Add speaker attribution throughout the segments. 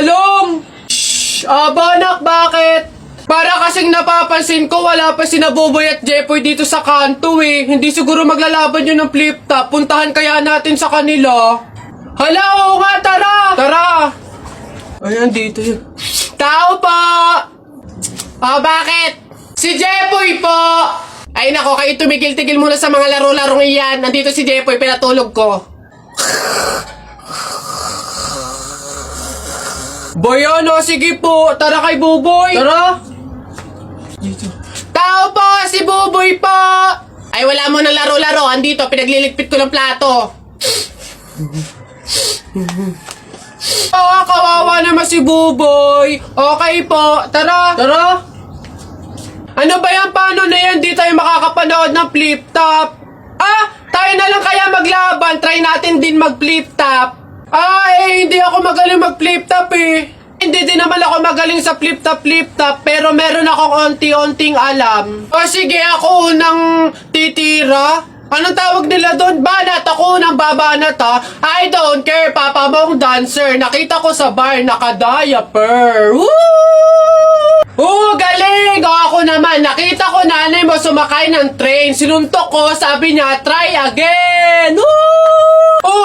Speaker 1: talong! Shhh! Aba anak, bakit? Para kasing napapansin ko, wala pa sina Boboy at Jepoy dito sa kanto eh. Hindi siguro maglalaban yun ng flip top. Puntahan kaya natin sa kanila. Hala, oo nga, tara! Tara! Ayan, dito yun. Tao po! Bakit? Si Jepoy po! Ay nako, kayo tumigil-tigil muna sa mga laro-larong iyan. Nandito si Jepoy, pinatulog ko. Boyono, sige po. Tara kay Buboy. Tara. Dito. Tao po, si Buboy po. Ay, wala mo ng laro-laro. Andito, pinagliligpit ko ng plato. Kawawa naman si Buboy. Okay po, tara. Tara. Ano ba yan? Paano na yan? Di tayo makakapanood ng flip top. Tayo na lang kaya maglaban. Try natin din mag flip top. Hindi ako magaling mag flip top eh. Hindi din naman ako magaling sa flip top, pero meron akong onti-onting alam. Sige, ako unang titira. Anong tawag nila doon? Banat! Ako unang babanat ha. I don't care, papa mong dancer. Nakita ko sa bar, naka-diaper. Woo! Galing! Ako naman, nakita ko nanay mo sumakay ng train. Sinuntok ko, sabi niya, try again! Woo!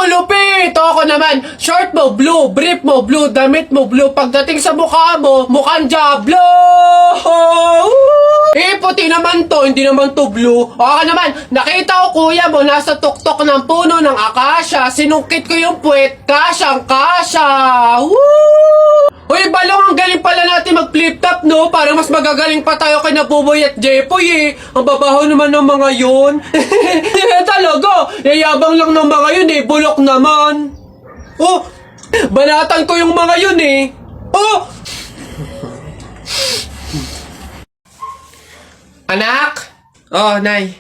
Speaker 1: Lupit! Ako naman, short mo blue, brief mo blue, damit mo blue. Pagdating sa mukha mo, mukhang Diablo! Puti naman to, hindi naman to blue. Ako naman, nakita ko kuya mo nasa tuktok ng puno ng akasya. Sinungkit ko yung puwet, kasyang-kasya! Woo! Uy, balong, ang galing pala natin mag-flip top, no? Parang mas magagaling pa tayo kay Buboy at Jepoy, eh. Ang babaho naman ng mga yun. Talaga, yayabang lang ng mga yun, eh. Bulok naman. Banatan ko yung mga yun, eh. Anak? Nay.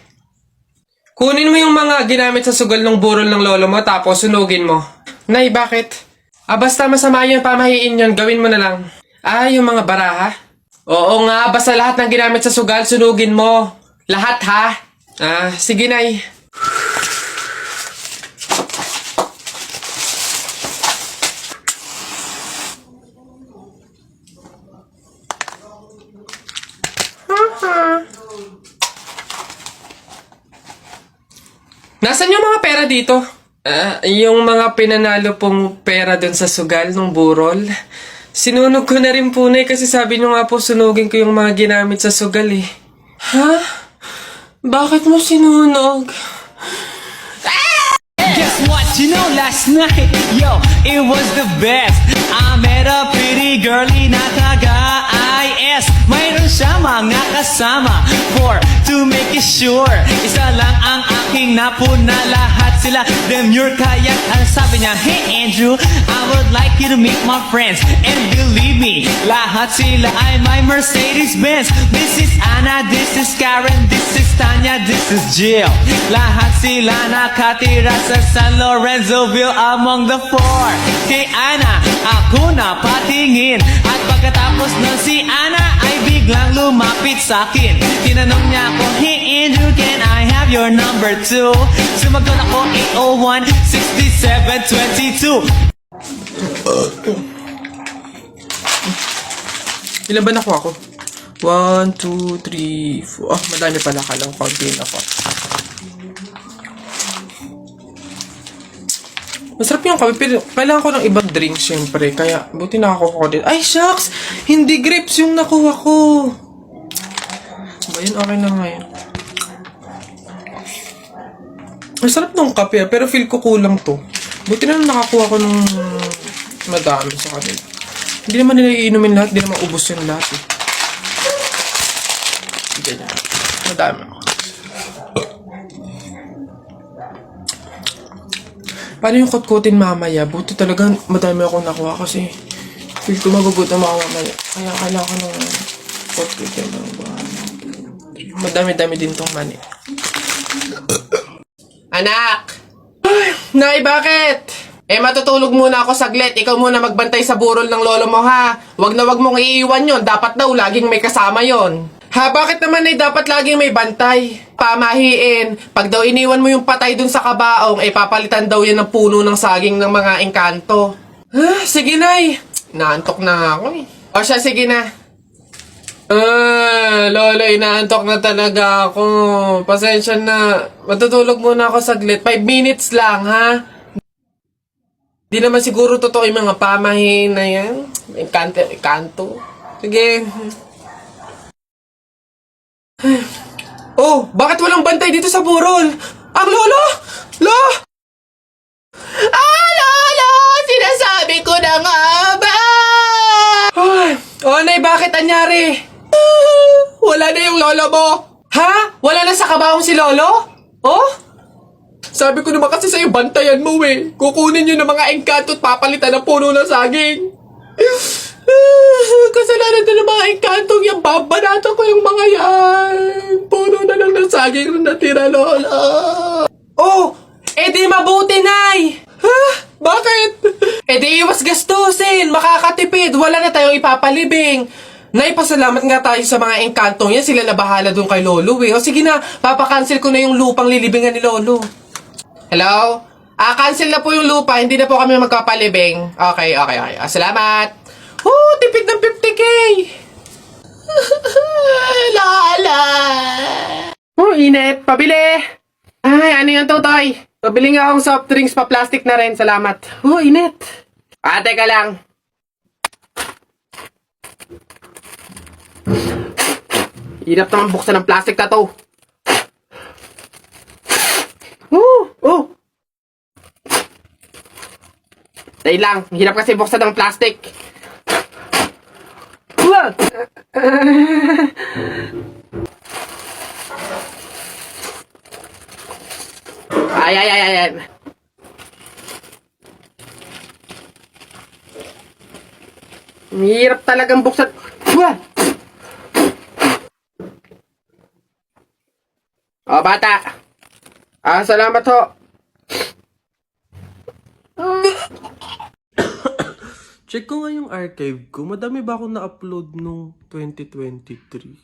Speaker 1: Kunin mo yung mga ginamit sa sugal ng burol ng lolo mo, tapos sunugin mo. Nay, bakit? Basta masama yung pamahiin yun, gawin mo na lang. Yung mga baraha? Oo nga, basta lahat ng ginamit sa sugal, sunugin mo. Lahat, ha? Sige, Nay. Nasaan yung mga pera dito? Yung mga pinanalo pong pera dun sa sugal ng burol. Sinunog ko na rin po na kasi sabi nyo nga po sunugin ko yung mga ginamit sa sugal eh. Ha? Bakit mo sinunog?
Speaker 2: Guess what? You know last night, yo, it was the best. I met a pretty girlie na taga-IS. Mayroon siya mga kasama to make it sure. Isa lang ang aking napuna, lahat sila demure. Kaya ang sabi niya, hey Andrew, I would like you to meet my friends. And believe me, lahat sila ay my Mercedes-Benz. This is Anna, this is Karen, this is Tanya, this is Jill. Lahat sila nakatira sa San Lorenzoville among the four. Kay Anna, ako na patingin. At pagkatapos nun si Anna ay biglang lumapit sa akin. Tinanong niya ako, hey Andrew, can I have your number too? Sumagot ako 801-6722.
Speaker 1: Ilan ba nakuha ko? 1, 2, 3, 4. Madami pala, kalang kaunti na ako. Masarap yung kape, pero kailangan ko ng ibang drink syempre. Kaya, buti nakakuha ko din. Ay, shucks! Hindi grapes yung nakuha ko. Ba yun, okay na ngayon. Masarap nung kape, pero feel ko kulang to. Buti na nakakuha ko ng madami sa kanila. Hindi naman nila iinumin lahat, hindi naman ubos yung lahat eh. Ganyan. Madami ako. Paano yung kutkutin mamaya? Buti talaga madami akong nakuha kasi feel ko magugutom ako mamaya. Kaya kailangan ko ng kutkutin. Madami-dami din tong mani. Anak! Nay, bakit? Matutulog muna ako saglit. Ikaw muna magbantay sa burol ng lolo mo, ha? Wag na wag mong iiwan yon. Dapat daw laging may kasama yon. Ha, bakit naman ay dapat laging may bantay? Pamahiin. Pag daw iniwan mo yung patay dun sa kabaong, papalitan daw yan ng puno ng saging ng mga engkanto. Sige, Nay. Naantok na nga ako eh. O siya, sige na. Lola, inaantok na talaga ako. Pasensya na. Matutulog muna ako saglit. 5 minutes lang, ha? Di naman siguro totoo yung mga pamahiin na yan. Kanto. Sige. Oh, bakit walang bantay dito sa burol? Ang lolo! Lo! Lolo! Sinasabi ko na nga ba? Oh, Nay, bakit anyari? Wala na yung lolo mo. Ha? Wala na sa kabaong si lolo? Oh? Sabi ko naman kasi sa'yo, bantayan mo eh. Kukunin nyo ng mga engkanto at papalitan ng puno ng saging. Kasalanan na ng mga engkantong yan. Babanatan ko yung mga yan. Puno na lang ng saging na natira, lola. Oh, edi mabuti, Nay. Ha? Bakit? Edi iwas gastusin. Makakatipid. Wala na tayong ipapalibing. Nay, pasalamat nga tayo sa mga engkantong yan. Sila na bahala doon kay Lolo eh. O sige na, papakancel ko na yung lupang lilibingan ni Lolo. Hello? Cancel na po yung lupa. Hindi na po kami magpapalibing. Okay. Salamat. Tipid ng 50K. Lala. Init. Pabili. Ay, ano yung tutoy? Pabili nga akong soft drinks pa plastic na rin. Salamat. Init. Teka lang. Hirap naman buksan ng plastic na to. Dahil lang, hirap kasi buksan ng plastic. Ay. Hirap talagang buksan. Bata. Salamat ho. Check ko nga yung archive ko. Madami ba akong na-upload nung 2023?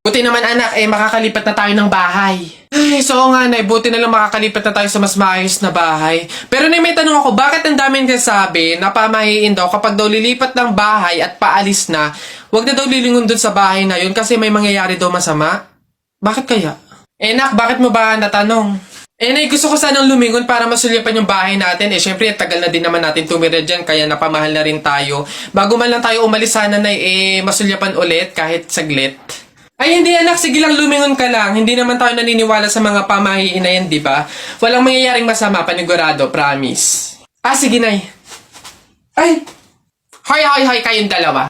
Speaker 1: Buti naman anak, makakalipat na tayo ng bahay. Ay, so nga Nay, buti na lang makakalipat na tayo sa mas maayos na bahay. Pero may tanong ako, bakit ang daming kasabi na pamahiin daw kapag daw lilipat ng bahay at paalis na, wag na daw lilingon dun sa bahay na yun kasi may mangyayari daw masama? Bakit kaya? Nak, bakit mo ba natanong? Nay, gusto ko sanang lumingon para masulyapan yung bahay natin. Syempre, tagal na din naman natin tumira dyan, kaya napamahal na rin tayo. Bago man lang tayo umalis sana na masulyapan ulit kahit saglit. Ay, hindi anak. Sige lang, lumingon ka lang. Hindi naman tayo naniniwala sa mga pamahiin na yan, di ba? Walang mangyayaring masama, panigurado, promise. Sige, Nay. Ay! Hoy, kayong dalawa.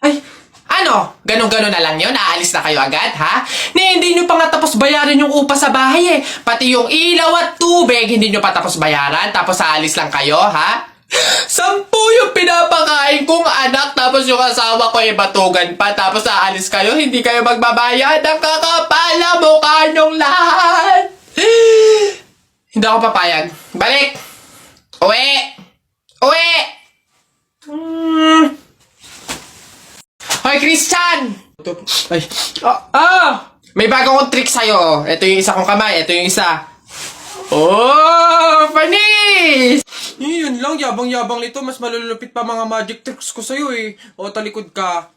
Speaker 1: Ay, ano? Ganon-ganon na lang yun? Aalis na kayo agad, ha? Hindi nyo pa nga tapos bayaran yung upa sa bahay, eh. Pati yung ilaw at tubig, hindi nyo pa tapos bayaran, tapos aalis lang kayo, ha? 10 yung pinapakain kong anak, tapos yung asawa ko batugan pa, tapos aalis kayo, hindi kayo magbabayad. Ang kakapal na mukha nyong lahat. Hindi ako papayag. Balik! Uwi! Hoy, Christian! Ay. May bago akong trick sa'yo. Ito yung isa kong kamay, ito yung isa. Panis! Yun lang, yabang-yabang nito. Mas malulupit pa mga magic tricks ko sa'yo eh. Talikod ka.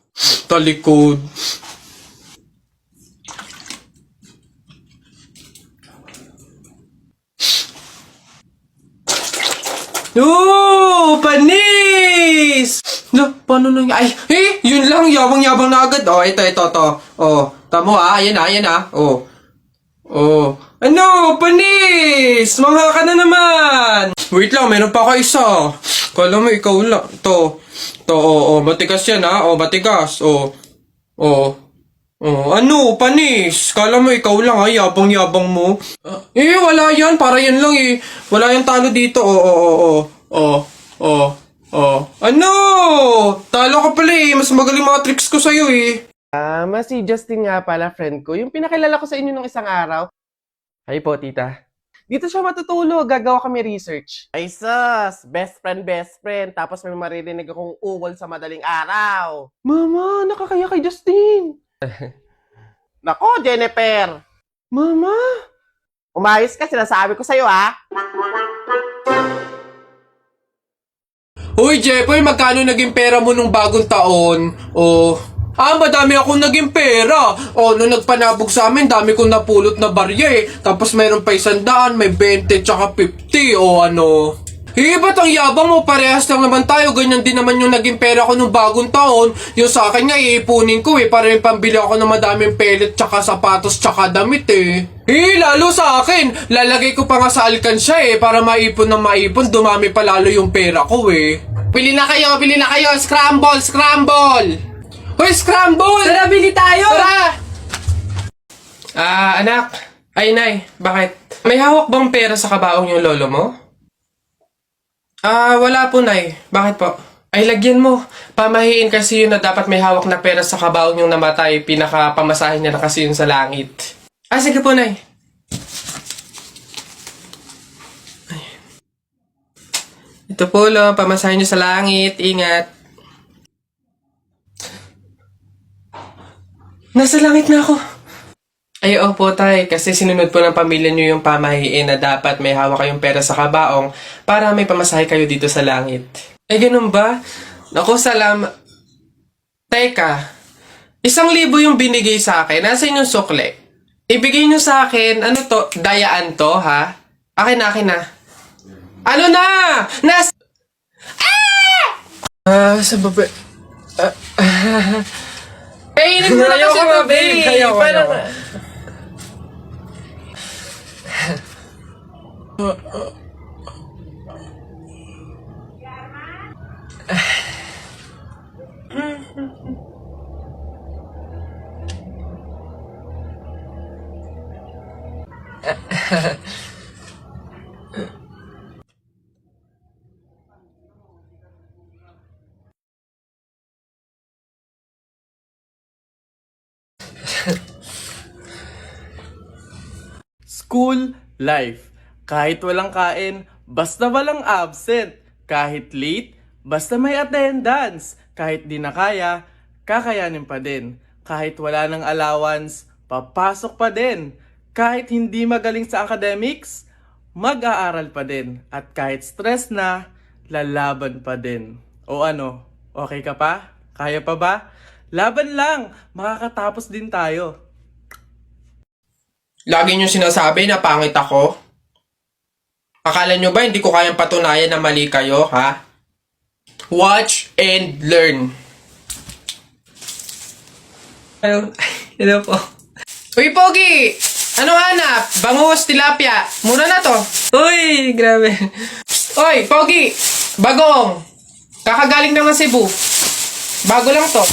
Speaker 1: Talikod. Panis! Paano nang... yun lang, yabang-yabang na agad. Ito. Tamo ayan na. Ano, panis! Mangha ka na naman! Wait lang, meron pa ako isa. Kala mo, ikaw lang. Matigas yan ha. Matigas. Ano, panis? Kala mo, ikaw lang ha. Yabang-yabang mo. Wala yan. Para yan lang eh. Wala yung talo dito. Ano? Talo ka pala eh. Mas magaling mga tricks ko sa'yo eh. Si Justin nga pala, friend ko. Yung pinakilala ko sa inyo nung isang araw. Hi po, tita. Dito siya matutulog. Gagawa kami research. Ay, sus. Best friend. Tapos may maririnig akong ungol sa madaling araw. Mama, nakakaya kay Justin. Nako, Jennifer. Mama. Umayos ka, sinasabi ko sa'yo, ha? Uy, Jeffoy, magkano naging pera mo nung bagong taon? Madami akong naging pera. Nung nagpanabog sa amin, dami kong napulot na barya eh. Tapos meron pa 100, may 20, tsaka 50, ba't ang yabang mo? Parehas lang naman tayo. Ganyan din naman yung naging pera ko nung bagong taon. Yung sa akin nga, iipunin ko eh. Para may pambili ako ng madaming pellet, tsaka sapatos, tsaka damit eh. Lalo sa akin. Lalagay ko pa nga sa alkansya eh. Para maipon ng maipon, dumami pa lalo yung pera ko eh. Bili na kayo. Scramble! Hoy, scramble!
Speaker 2: Tara, bili tayo!
Speaker 1: Tara! Anak. Ay, Nay. Bakit? May hawak bang pera sa kabaong yung lolo mo? Wala po, Nay. Bakit po? Ay, lagyan mo. Pamahiin kasi yun na dapat may hawak na pera sa kabaong yung namatay. Pinaka-pamasahin niya na kasi yun sa langit. Sige po, Nay. Ay. Ito po, lo. Pamasahin niyo sa langit. Ingat. Nasa langit na ako. Ay, opo, Tay. Kasi sinunod po ng pamilya niyo yung pamahiin na dapat may hawak kayong pera sa kabaong para may pamasahe kayo dito sa langit. Ay, ganun ba? Naku, salamat. Teka, 1,000 yung binigay sa akin. Nasa inyong sukle. Ibigay niyo sa akin, ano to? Dayaan to, ha? Akin na. Ano na? Sa baba... Kainin mo na kasi ito, babe. Parang...
Speaker 3: School life. Kahit walang kain, basta walang absent. Kahit late, basta may attendance. Kahit di na kaya, kakayanin pa din. Kahit wala ng allowance, papasok pa din. Kahit hindi magaling sa academics, mag-aaral pa din. At kahit stress na, lalaban pa din. O ano, okay ka pa? Kaya pa ba? Laban lang, makakatapos din tayo.
Speaker 1: Lagi niyo sinasabi na pangit ako? Akala niyo ba hindi ko kayang patunayan na mali kayo, ha? Watch and learn. Hello po. Uy, Pogi! Anong hanap? Bangus, tilapia. Mura na to. Uy, grabe. Uy, Pogi! Bagong! Kakagaling naman Cebu. Bago lang to.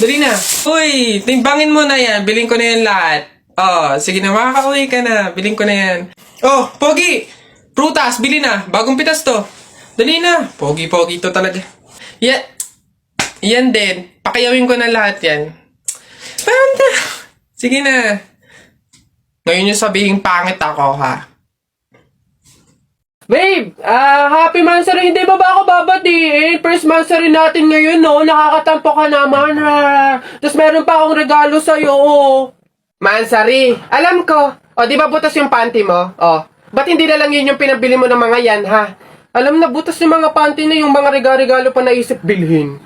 Speaker 1: Dali na. Uy, timbangin mo na yan. Biling ko na yan lahat. Sige na, makakauwi ka na. Biling ko na yan. Pogi! Prutas, bili na. Bagong pitas to. Dali na. Pogi to talaga. Yan din. Pakiyawin ko na lahat yan. Panda! Sige na. Ngayon yung sabihin pangit ako, ha? Babe, happy Mansari. Hindi ba ako babatiin? First Mansari natin ngayon, no? Nakakatampo ka naman, ha? Tapos meron pa akong regalo sa'yo, Mansari, alam ko. Di ba butas yung panty mo? Ba't hindi na lang yun yung pinabili mo ng mga yan, ha? Alam na, butas yung mga panty na yung mga regalo pa naisip bilhin.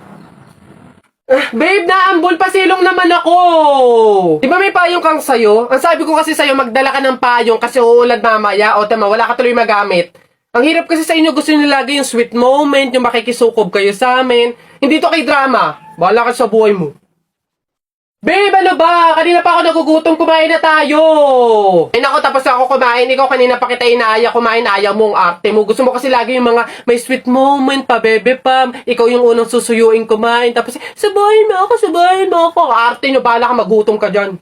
Speaker 1: Babe, naambol pa silong naman ako. Di ba may payong kang sayo? Ang sabi ko kasi sayo, magdala ka ng payong kasi uulad mamaya. Tama, wala ka tuloy magamit. Ang hirap kasi sa inyo, gusto nyo lagi yung sweet moment, yung makikisukob kayo sa amin. Hindi to kay drama. Bahala ka sa buhay mo. Babe, ano ba? Kanina pa ako nagugutom, kumain na tayo. Ay nako, tapos ako kumain. Ikaw kanina pa kita inaaya kumain, ayaw mong arte mo. Gusto mo kasi lagi yung mga may sweet moment pa, bebe pam. Ikaw yung unang susuyuin kumain. Tapos, sabahin mo ako. Arte nyo, bahala ka, magutom ka dyan.